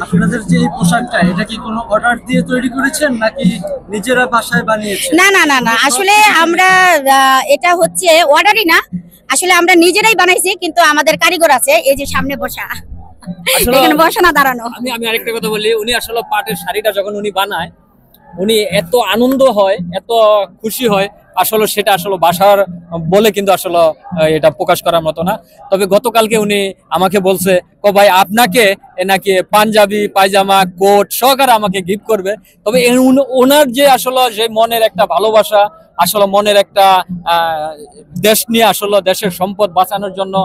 আপনাদের যে এই পোশাকটা, এটা কি কোনো অর্ডার দিয়ে তৈরি করেছেন নাকি নিজেরা বাসায় বানিয়েছেন? না না না না, আসলে আমরা এটা হচ্ছে অর্ডারই না, আসলে আমরা নিজেরাই বানাইছি, কিন্তু আমাদের কারিগর আছে এই যে সামনে বসা, এখানে বসা না দাঁড়ানো। আমি আরেকটা কথা বলি, উনি আসলে পাটের শাড়িটা যখন উনি বানায়, উনি এত আনন্দ হয়, এত খুশি হয়, আসলে সেটা আসলে ভাষার বলে কিন্তু আসলে এটা প্রকাশ করার মতো না। তবে গতকালকে উনি আমাকে বলছে, ভাই আপনাকে নাকি পাঞ্জাবি পায়জামা কোট সহকারে আমাকে গিফট করবে। তবে ওনার যে আসলে যে মনের একটা ভালোবাসা, আসলে মনের একটা দেশ নিয়ে, আসলে দেশের সম্পদ বাঁচানোর জন্য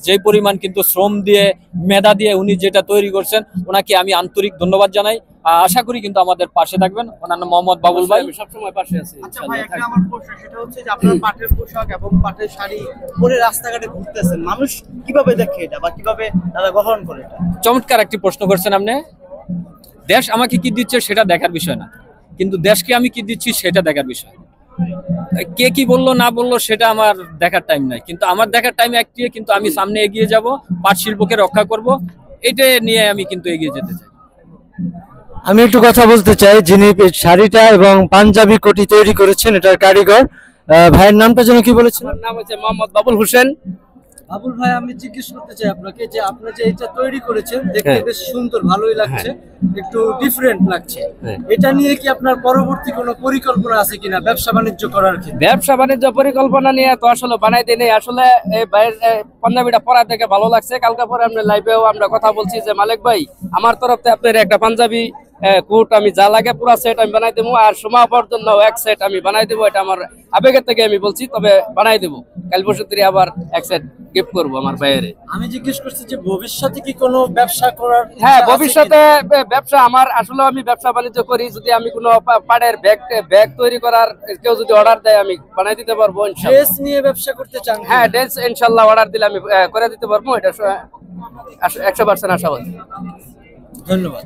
যে পরিমাণ কিন্তু শ্রম দিয়ে মেধা দিয়ে উনি যেটা তৈরি করছেন, ওনাকে আমি আন্তরিক ধন্যবাদ জানাই। আশা করি কিন্তু আমাদের পাশে থাকবেন। ওনার নাম মোহাম্মদ বাবুল ভাই, আমি সবসময় পাশে আছি। আচ্ছা ভাই, একটা আমার প্রশ্ন, সেটা হচ্ছে যে আপনারা পাটের পোশাক এবং পাটের শাড়ি পরে রাস্তাঘাটে ঘুরতেছেন, মানুষ কিভাবে দেখে এটা বা কিভাবে তারা গ্রহণ করে এটা? চমৎকার একটি প্রশ্ন করছেন আপনি। দেশ আমাকে কি দিচ্ছে সেটা দেখার বিষয় না, কিন্তু দেশকে আমি কি দিচ্ছি সেটা দেখার বিষয়। কে কি বললো না বললো সেটা আমার দেখার টাইম নাই, কিন্তু আমার দেখার টাইম একটি, কিন্তু আমি সামনে এগিয়ে যাব, পাট শিল্পকে রক্ষা করব, এটা নিয়ে আমি কিন্তু এগিয়ে যেতে চাই। আমি একটু কথা বলতে চাই, যিনি শাড়িটা এবং পাঞ্জাবি কোটি তৈরি করেছেন, এটার কারিগর ভাইয়ের নামটা যেন কি বলেছেন? আমার নাম হচ্ছে মোহাম্মদ বাবুল হোসেন। আবুল ভাই, আমি জিজ্ঞেস করতে চাই আপনাকে যে আপনি যে এটা তৈরি করেছেন, দেখতে বেশ সুন্দর, ভালোই লাগছে, একটু ডিফারেন্ট লাগছে। এটা নিয়ে কি আপনার পরবর্তী কোনো পরিকল্পনা আছে কিনা ব্যবসা বাণিজ্য করার ক্ষেত্রে? ব্যবসা বাণিজ্য পরিকল্পনা নিয়ে তো আসলে বানাইতে নেই, আসলে এই ভাইয়ের পাঞ্জাবিটা পরা দেখে ভালো লাগছে। কালকে পরে আমরা লাইভেও আমরা কথা বলছি যে মালিক ভাই, আমার তরফ থেকে আপনার একটা পাঞ্জাবি কোট আমি যা লাগে পুরো সেট আমি বানাই দেবো, আর সমাপর জন্য এক সেট আমি বানাই দেবো। এটা আমার আবেগের থেকে আমি বলছি, তবে বানাই দেবো। কাল পরশু আবার এক সেট গিফট করবো আমার ভাইয়ের। আমি জিজ্ঞেস করছি যে ভবিষ্যতে কি কোনো ব্যবসা করার? হ্যাঁ, ভবিষ্যতে ব্যবসা আমার, আসলে আমি ব্যবসা বাণিজ্য করি। যদি আমি কোনো পাড়ের ব্যাগ তৈরি করার কেউ যদি অর্ডার দেয়, আমি বানাই দিতে পারবো। ড্রেস নিয়ে ব্যবসা করতে চান? হ্যাঁ, ড্রেস ইনশাল্লাহ অর্ডার দিলে আমি করে দিতে পারবো। এটা 100% আশাবাদী। ধন্যবাদ।